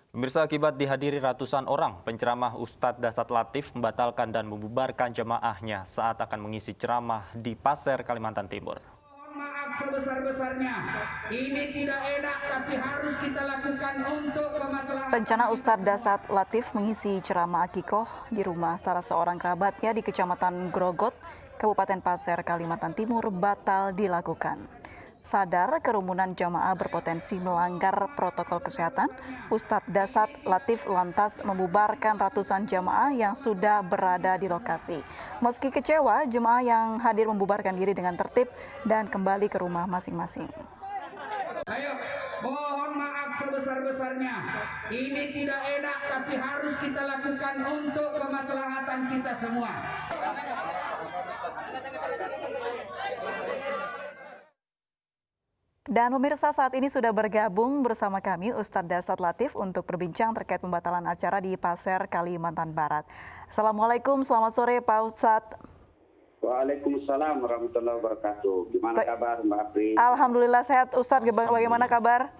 Pemirsa, akibat dihadiri ratusan orang, penceramah Ustadz Dasat Latif membatalkan dan membubarkan jemaahnya saat akan mengisi ceramah di Pasir, Kalimantan Timur. Mohon maaf sebesar-besarnya, ini tidak enak tapi harus kita lakukan untuk kemaslahatan. Rencana Ustadz Dasat Latif mengisi ceramah akikoh di rumah salah seorang kerabatnya di Kecamatan Grogot, Kabupaten Pasir, Kalimantan Timur batal dilakukan. Sadar kerumunan jamaah berpotensi melanggar protokol kesehatan, Ustadz Dasat Latif lantas membubarkan ratusan jamaah yang sudah berada di lokasi. Meski kecewa, jemaah yang hadir membubarkan diri dengan tertib dan kembali ke rumah masing-masing. Ayo, mohon maaf sebesar-besarnya. Ini tidak enak tapi harus kita lakukan untuk kemaslahatan kita semua. Dan pemirsa, saat ini sudah bergabung bersama kami Ustadz Dasat Latif untuk berbincang terkait pembatalan acara di Pasir, Kalimantan Barat. Assalamualaikum, selamat sore Pak Ustadz. Waalaikumsalam warahmatullahi wabarakatuh. Gimana kabar Mbak Apri? Alhamdulillah sehat Ustadz, bagaimana kabar?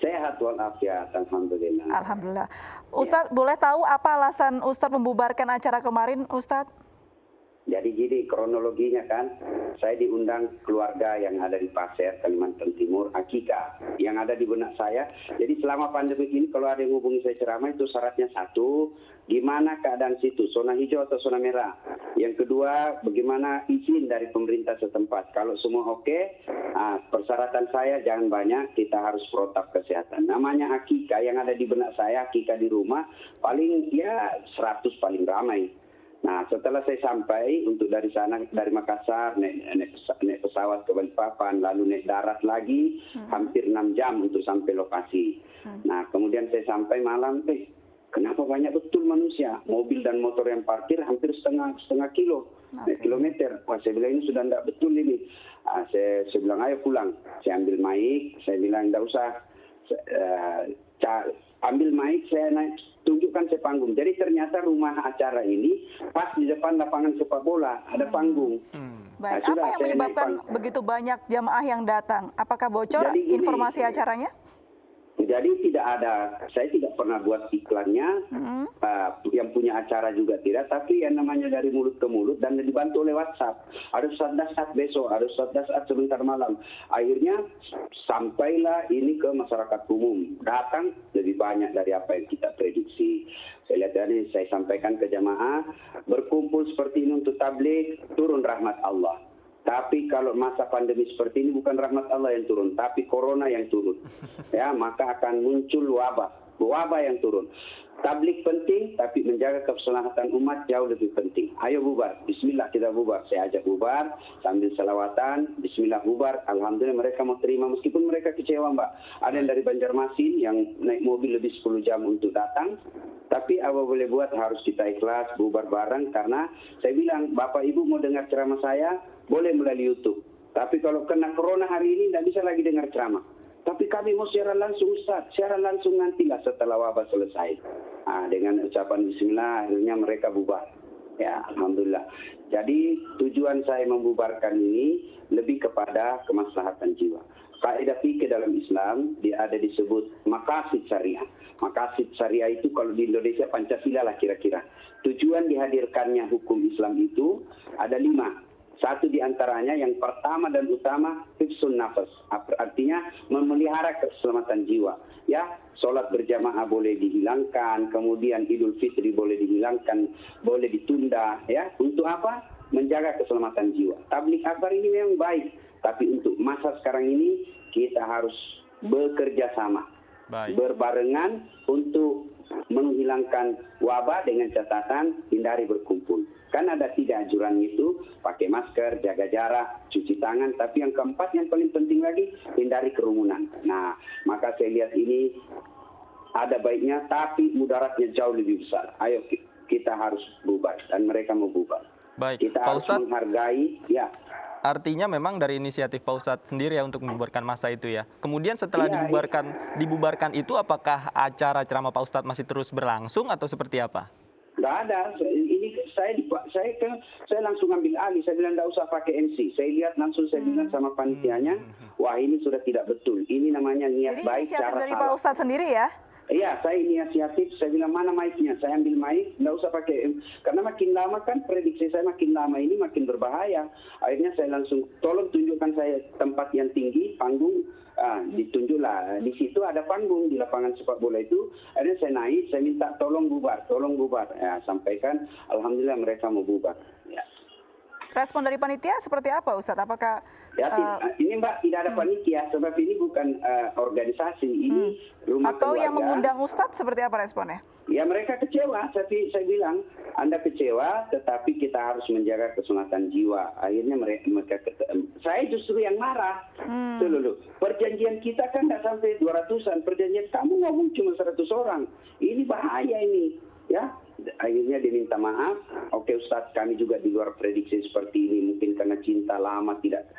Sehat walafiat, alhamdulillah. Alhamdulillah. Ustadz, boleh tahu apa alasan Ustadz membubarkan acara kemarin Ustadz? Jadi gini kronologinya kan, saya diundang keluarga yang ada di Pasir, Kalimantan Timur, akikah, yang ada di benak saya. Jadi selama pandemi ini kalau ada yang hubungi saya ceramah itu syaratnya satu, gimana keadaan situ, zona hijau atau zona merah. Yang kedua, bagaimana izin dari pemerintah setempat. Kalau semua oke, persyaratan saya jangan banyak, kita harus protap kesehatan. Namanya akikah yang ada di benak saya, akikah di rumah, paling ya 100 paling ramai. Nah, setelah saya sampai untuk dari sana, dari Makassar, naik pesawat ke Balikpapan, lalu naik darat lagi, hampir 6 jam untuk sampai lokasi. Nah, kemudian saya sampai malam, kenapa banyak betul manusia? Mobil dan motor yang parkir hampir setengah kilometer. Wah, saya bilang ini sudah tidak betul ini. Saya bilang, ayo pulang. Saya ambil mic, saya bilang, tidak usah. Ambil mic, saya naik, tunjukkan saya panggung. Jadi ternyata rumah acara ini pas di depan lapangan sepak bola, ada panggung. Baik, Sudah, apa yang menyebabkan begitu banyak jamaah yang datang? Apakah bocor informasi acaranya? Jadi tidak ada, saya tidak pernah buat iklannya, yang punya acara juga tidak, tapi yang namanya dari mulut ke mulut dan dibantu oleh WhatsApp. Harus Dasat besok, harus Dasat sebentar malam. Akhirnya sampailah ini ke masyarakat umum. Datang lebih banyak dari apa yang kita prediksi. Saya lihat dari saya sampaikan ke jamaah, berkumpul seperti ini untuk tabligh, turun rahmat Allah. Tapi kalau masa pandemi seperti ini bukan rahmat Allah yang turun, tapi corona yang turun. Ya, maka akan muncul wabah yang turun. Tabligh penting, tapi menjaga keselamatan umat jauh lebih penting. Ayo bubar, bismillah kita bubar. Saya ajak bubar, sambil selawatan, bismillah bubar. Alhamdulillah mereka mau terima, meskipun mereka kecewa Mbak. Ada yang dari Banjarmasin yang naik mobil lebih 10 jam untuk datang. Tapi apa boleh buat, harus kita ikhlas, bubar bareng. Karena saya bilang, Bapak Ibu mau dengar ceramah saya, boleh melalui YouTube. Tapi kalau kena corona hari ini, tidak bisa lagi dengar ceramah. Tapi kami mau siaran langsung Ustaz, siaran langsung nantilah setelah wabah selesai. Dengan ucapan bismillah, akhirnya mereka bubar. Ya, alhamdulillah. Jadi tujuan saya membubarkan ini lebih kepada kemaslahatan jiwa. Kaidah fikih dalam Islam dia ada disebut maqasid syariah. Maqasid syariah itu kalau di Indonesia Pancasila lah kira-kira. Tujuan dihadirkannya hukum Islam itu ada 5. Satu di antaranya yang pertama dan utama hifzun nafas, artinya memelihara keselamatan jiwa. Ya, sholat berjamaah boleh dihilangkan, kemudian Idul Fitri boleh dihilangkan, boleh ditunda. Ya, untuk apa? Menjaga keselamatan jiwa. Tabligh akbar ini memang baik, tapi untuk masa sekarang ini kita harus bekerja sama, berbarengan untuk menghilangkan wabah dengan catatan hindari berkumpul. Kan ada 3 anjuran itu, pakai masker, jaga jarak, cuci tangan, tapi yang keempat yang paling penting lagi, hindari kerumunan. Nah, maka saya lihat ini ada baiknya, tapi mudaratnya jauh lebih besar. Ayo kita harus bubar, dan mereka mau bubar. Baik, kita Pak harus Ustadz, menghargai, ya. Artinya memang dari inisiatif Pak Ustadz sendiri ya untuk membubarkan masa itu ya. Kemudian setelah dibubarkan itu, apakah acara ceramah Pak Ustadz masih terus berlangsung atau seperti apa? Nggak ada. Ini saya langsung ambil alih. Saya bilang nggak usah pakai MC. Saya lihat langsung, saya bilang sama panitianya, wah ini sudah tidak betul. Ini namanya niat Jadi baik, inisiatif cara dari salah. Pak Ustadz sendiri ya? Iya, saya inisiatif, saya bilang mana mic-nya, saya ambil mic, nggak usah pakai, karena makin lama kan prediksi saya makin lama ini makin berbahaya. Akhirnya saya langsung, tolong tunjukkan saya tempat yang tinggi, panggung, ditunjuklah. Di situ ada panggung di lapangan sepak bola itu. Akhirnya saya naik, saya minta tolong bubar. Ya, sampaikan, alhamdulillah mereka mau bubar. Ya. Respon dari panitia seperti apa, Ustadz? Apakah ini Mbak tidak ada panitia, sebab ini bukan organisasi, ini rumah atau keluarga. yang mengundang Ustadz seperti apa responnya? Ya mereka kecewa, tapi saya bilang Anda kecewa, tetapi kita harus menjaga keselamatan jiwa. Akhirnya mereka saya justru yang marah. Loh. Perjanjian kita kan nggak sampai 200-an, perjanjian kamu ngomong cuma 100 orang. Ini bahaya ini, ya. Akhirnya dia minta maaf. Oke Ustadz, kami juga di luar prediksi seperti ini. Mungkin karena cinta lama tidak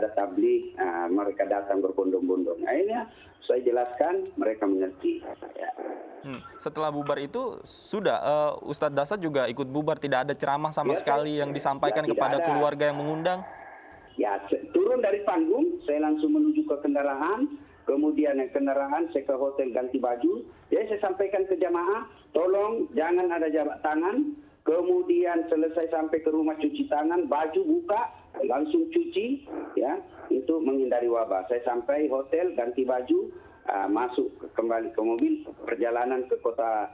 ada tabligh, mereka datang berbondong-bondong. Akhirnya saya jelaskan, mereka mengerti. Ya. Setelah bubar itu sudah Ustadz Dasat juga ikut bubar, tidak ada ceramah sama sekali yang disampaikan kepada keluarga yang mengundang. Ya, turun dari panggung, saya langsung menuju ke kendaraan. Kemudian kendaraan saya ke hotel ganti baju. Jadi saya sampaikan ke jamaah, tolong jangan ada jabat tangan. Kemudian selesai sampai ke rumah cuci tangan, baju buka, langsung cuci, ya, untuk menghindari wabah. Saya sampai hotel ganti baju, masuk kembali ke mobil, perjalanan ke kota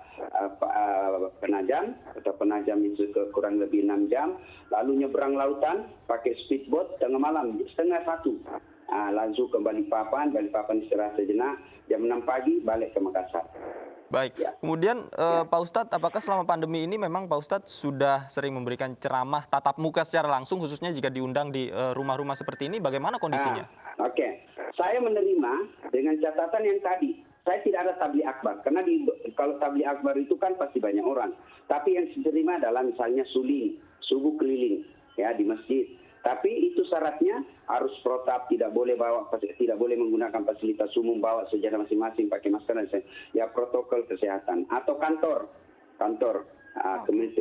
Penajam. Kota Penajam itu kurang lebih 6 jam. Lalu nyebrang lautan pakai speedboat tengah malam, 12:30. Langsung ke Balikpapan istirahat sejenak, jam 6 pagi balik ke Makassar. Baik, kemudian Pak Ustadz, apakah selama pandemi ini memang Pak Ustadz sudah sering memberikan ceramah tatap muka secara langsung, khususnya jika diundang di rumah-rumah seperti ini, bagaimana kondisinya? Oke. Saya menerima dengan catatan yang tadi. Saya tidak ada tabligh akbar, karena kalau tabligh akbar itu kan pasti banyak orang. Tapi yang saya terima adalah misalnya subuh keliling, ya, di masjid. Tapi itu syaratnya harus protap, tidak boleh menggunakan fasilitas umum, bawa sejadah masing-masing, pakai masker dan ya protokol kesehatan. Atau kantor.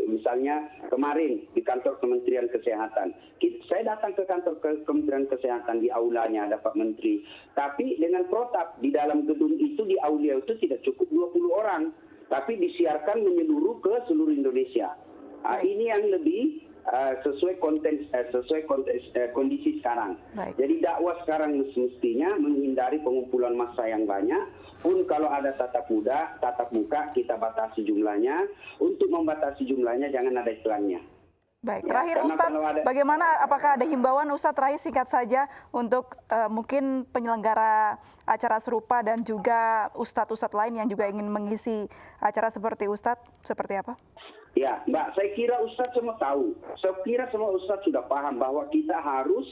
Misalnya kemarin di kantor Kementerian Kesehatan, saya datang ke kantor Kementerian Kesehatan, di aulanya ada Pak Menteri. Tapi dengan protap, di dalam gedung itu, di aula itu tidak cukup 20 orang, tapi disiarkan menyeluruh ke seluruh Indonesia. Ini yang lebih sesuai kondisi sekarang. Baik. Jadi dakwah sekarang mestinya menghindari pengumpulan massa yang banyak. Pun kalau ada tatap muka kita batasi jumlahnya. Untuk membatasi jumlahnya jangan ada iklannya. Baik, terakhir Ustadz, bagaimana, apakah ada himbauan Ustadz terakhir singkat saja untuk mungkin penyelenggara acara serupa dan juga Ustadz lain yang juga ingin mengisi acara seperti Ustadz, seperti apa? Ya, Mbak, saya kira Ustadz semua tahu. Saya kira semua Ustadz sudah paham bahwa kita harus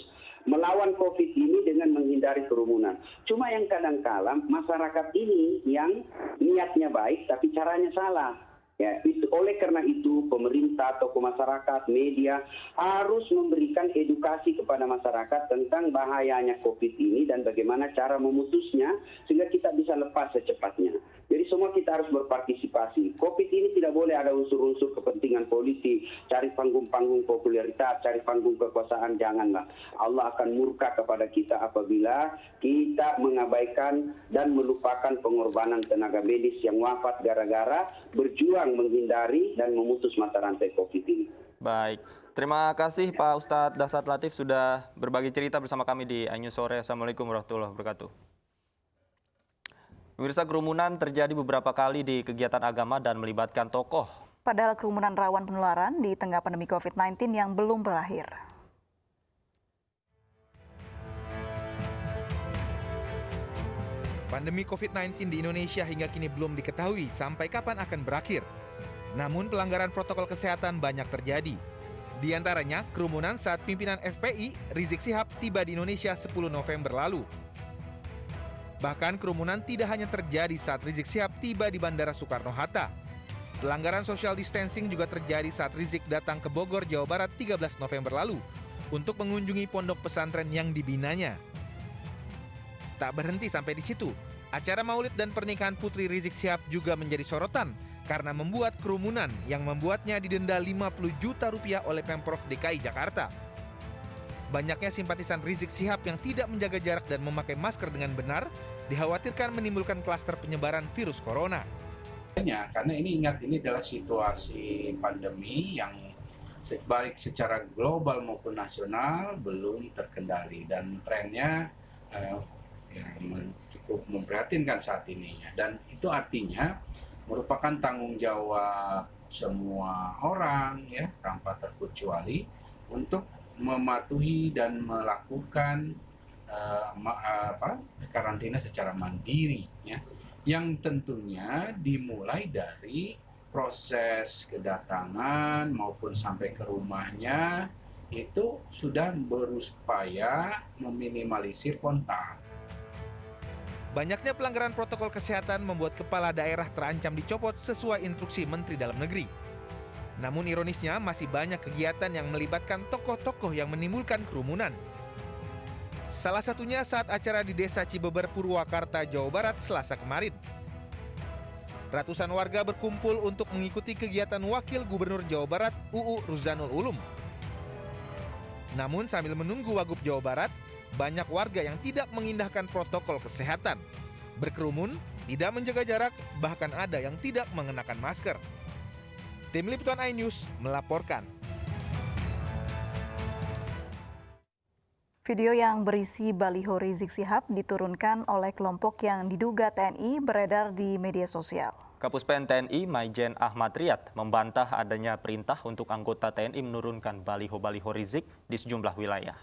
melawan COVID ini dengan menghindari kerumunan. Cuma yang kadang-kala masyarakat ini yang niatnya baik tapi caranya salah. Ya, oleh karena itu pemerintah, tokoh masyarakat, media harus memberikan edukasi kepada masyarakat tentang bahayanya COVID ini dan bagaimana cara memutusnya sehingga kita bisa lepas secepatnya. Jadi semua kita harus berpartisipasi. COVID ini tidak boleh ada unsur-unsur kepentingan politik, cari panggung-panggung popularitas, cari panggung kekuasaan, janganlah. Allah akan murka kepada kita apabila kita mengabaikan dan melupakan pengorbanan tenaga medis yang wafat gara-gara berjuang menghindari dan memutus mata rantai COVID ini. Baik, terima kasih Pak Ustadz Dasat Latif sudah berbagi cerita bersama kami di iNews Sore. Assalamualaikum warahmatullahi wabarakatuh. Pemirsa, kerumunan terjadi beberapa kali di kegiatan agama dan melibatkan tokoh. Padahal kerumunan rawan penularan di tengah pandemi COVID-19 yang belum berakhir. Pandemi COVID-19 di Indonesia hingga kini belum diketahui sampai kapan akan berakhir. Namun pelanggaran protokol kesehatan banyak terjadi. Di antaranya kerumunan saat pimpinan FPI Rizik Syihab tiba di Indonesia 10 November lalu. Bahkan kerumunan tidak hanya terjadi saat Rizik Syihab tiba di Bandara Soekarno-Hatta. Pelanggaran social distancing juga terjadi saat Rizik datang ke Bogor, Jawa Barat 13 November lalu untuk mengunjungi pondok pesantren yang dibinanya. Tak berhenti sampai di situ, acara maulid dan pernikahan putri Rizik Syihab juga menjadi sorotan karena membuat kerumunan yang membuatnya didenda 50 juta rupiah oleh Pemprov DKI Jakarta. banyaknya simpatisan Rizik Syihab yang tidak menjaga jarak dan memakai masker dengan benar dikhawatirkan menimbulkan klaster penyebaran virus corona. Karena ini ingat, ini adalah situasi pandemi yang baik secara global maupun nasional belum terkendali dan trennya cukup memprihatinkan saat ini. Dan itu artinya merupakan tanggung jawab semua orang ya tanpa terkecuali untuk mematuhi dan melakukan karantina secara mandiri ya, yang tentunya dimulai dari proses kedatangan maupun sampai ke rumahnya itu sudah berupaya meminimalisir kontak. Banyaknya pelanggaran protokol kesehatan membuat kepala daerah terancam dicopot sesuai instruksi Menteri Dalam Negeri. Namun ironisnya masih banyak kegiatan yang melibatkan tokoh-tokoh yang menimbulkan kerumunan. Salah satunya saat acara di Desa Cibeber, Purwakarta, Jawa Barat, Selasa kemarin. Ratusan warga berkumpul untuk mengikuti kegiatan Wakil Gubernur Jawa Barat, UU Ruzanul Ulum. Namun sambil menunggu Wagub Jawa Barat, banyak warga yang tidak mengindahkan protokol kesehatan. Berkerumun, tidak menjaga jarak, bahkan ada yang tidak mengenakan masker. Tim Liputan iNews melaporkan. Video yang berisi baliho Rizik Syihab diturunkan oleh kelompok yang diduga TNI beredar di media sosial. Kapuspen TNI Maijen Ahmad Riyad membantah adanya perintah untuk anggota TNI menurunkan baliho-baliho Rizik di sejumlah wilayah.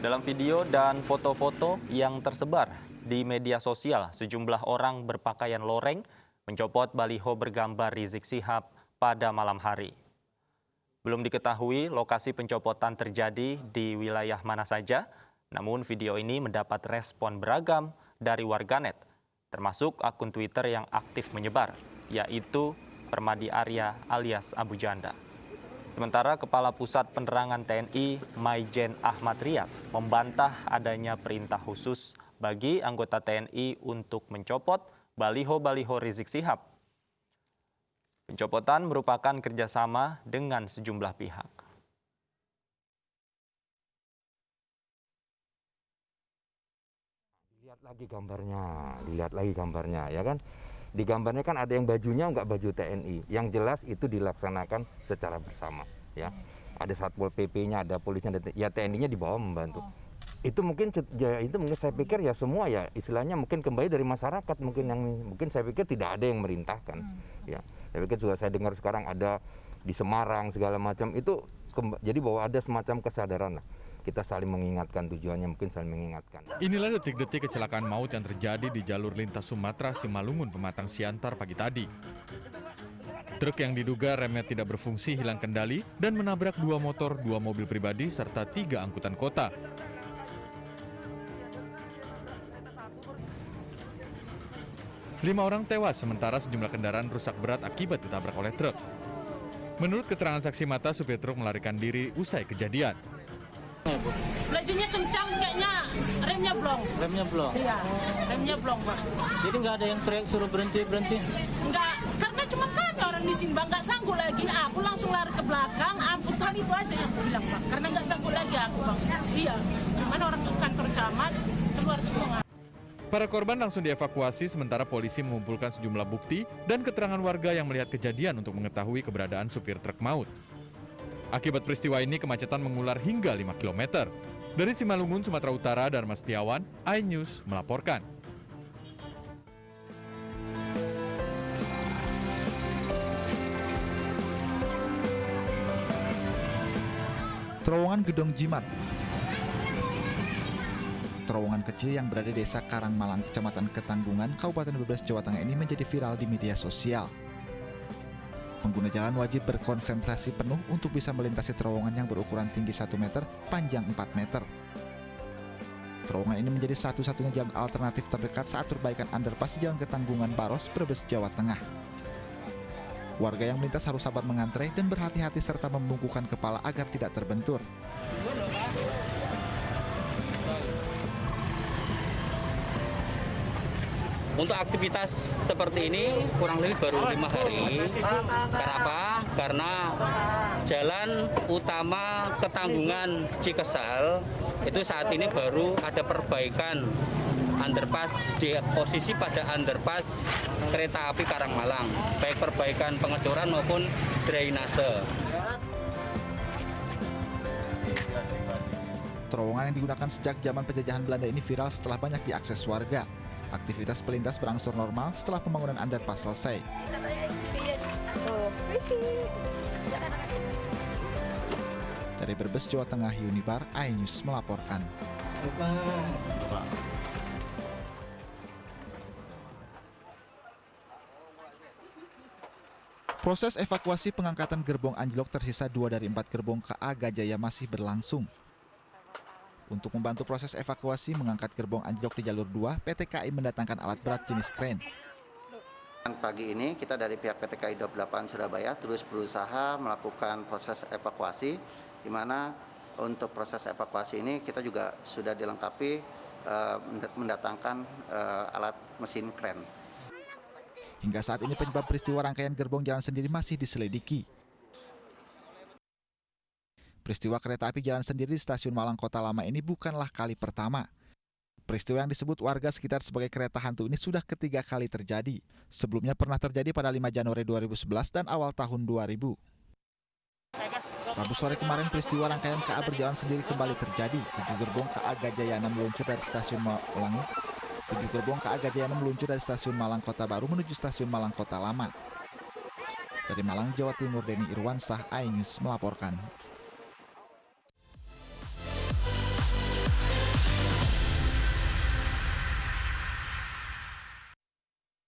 Dalam video dan foto-foto yang tersebar di media sosial, sejumlah orang berpakaian loreng mencopot baliho bergambar Rizik Syihab pada malam hari. Belum diketahui lokasi pencopotan terjadi di wilayah mana saja, namun video ini mendapat respon beragam dari warganet, termasuk akun Twitter yang aktif menyebar, yaitu Permadi Arya alias Abu Janda. Sementara Kepala Pusat Penerangan TNI Maijen Ahmad Riyad membantah adanya perintah khusus bagi anggota TNI untuk mencopot baliho-baliho Rizik Syihab. Pencopotan merupakan kerjasama dengan sejumlah pihak. Dilihat lagi gambarnya, ya kan? Di gambarnya kan ada yang bajunya nggak baju TNI. Yang jelas itu dilaksanakan secara bersama, ya. Ada Satpol PP-nya, ada polisinya, ya TNI-nya di bawah membantu. Itu mungkin saya pikir ya semua ya istilahnya mungkin kembali dari masyarakat mungkin saya pikir tidak ada yang merintahkan ya. Saya pikir juga saya dengar sekarang ada di Semarang segala macam itu jadi bahwa ada semacam kesadaran lah. Kita saling mengingatkan, tujuannya mungkin saling mengingatkan. Inilah detik-detik kecelakaan maut yang terjadi di jalur lintas Sumatera Simalungun Pematang Siantar pagi tadi. Truk yang diduga remnya tidak berfungsi hilang kendali dan menabrak 2 motor, 2 mobil pribadi serta 3 angkutan kota. Lima orang tewas, sementara sejumlah kendaraan rusak berat akibat ditabrak oleh truk. Menurut keterangan saksi mata, supir truk melarikan diri usai kejadian. Lajunya kencang, kayaknya remnya blong. Remnya blong? Iya, remnya blong, Pak. Jadi nggak ada yang teriak suruh berhenti? Enggak, karena cuma kami orang di sini, Bang, nggak sanggup lagi. Aku langsung lari ke belakang, amputan itu aja yang aku bilang, Bang. Karena nggak sanggup lagi aku, Bang. Iya, cuman orang kantor camat keluar semua. Para korban langsung dievakuasi, sementara polisi mengumpulkan sejumlah bukti dan keterangan warga yang melihat kejadian untuk mengetahui keberadaan supir truk maut. Akibat peristiwa ini, kemacetan mengular hingga 5 km. Dari Simalungun, Sumatera Utara, Dharma Setiawan, iNews melaporkan. Terowongan Gedong Jimat. Terowongan kecil yang berada di Desa Karangmalang, Kecamatan Ketanggungan, Kabupaten Brebes, Jawa Tengah ini menjadi viral di media sosial. Pengguna jalan wajib berkonsentrasi penuh untuk bisa melintasi terowongan yang berukuran tinggi 1 meter, panjang 4 meter. Terowongan ini menjadi satu-satunya jalan alternatif terdekat saat perbaikan underpass di Jalan Ketanggungan Baros, Brebes, Jawa Tengah. Warga yang melintas harus sabar mengantre dan berhati-hati serta membungkukkan kepala agar tidak terbentur. Untuk aktivitas seperti ini kurang lebih baru 5 hari. Kenapa? Karena jalan utama Ketanggungan Cikesal itu saat ini baru ada perbaikan underpass di posisi pada underpass kereta api Karangmalang, baik perbaikan pengecoran maupun drainase. Terowongan yang digunakan sejak zaman penjajahan Belanda ini viral setelah banyak diakses warga. Aktivitas pelintas berangsur normal setelah pembangunan underpass selesai. Dari Brebes, Jawa Tengah, Yunibar, iNews melaporkan. Proses evakuasi pengangkatan gerbong anjlok tersisa 2 dari 4 gerbong KA Gajaya masih berlangsung. Untuk membantu proses evakuasi mengangkat gerbong anjlok di jalur 2, PT KAI mendatangkan alat berat jenis kren. Pagi ini kita dari pihak PT KAI 28 Surabaya terus berusaha melakukan proses evakuasi, di mana untuk proses evakuasi ini kita juga sudah dilengkapi mendatangkan alat mesin kren. Hingga saat ini penyebab peristiwa rangkaian gerbong jalan sendiri masih diselidiki. Peristiwa kereta api jalan sendiri di Stasiun Malang Kota Lama ini bukanlah kali pertama. Peristiwa yang disebut warga sekitar sebagai kereta hantu ini sudah ketiga kali terjadi. Sebelumnya pernah terjadi pada 5 Januari 2011 dan awal tahun 2000. Rabu sore kemarin peristiwa rangkaian KA berjalan sendiri kembali terjadi. 7 gerbong KA Gajayana meluncur dari Stasiun Malang. 7 gerbong KA Gajayana meluncur dari Stasiun Malang Kota Baru menuju Stasiun Malang Kota Lama. Dari Malang, Jawa Timur, Denny Irwansah, iNews melaporkan.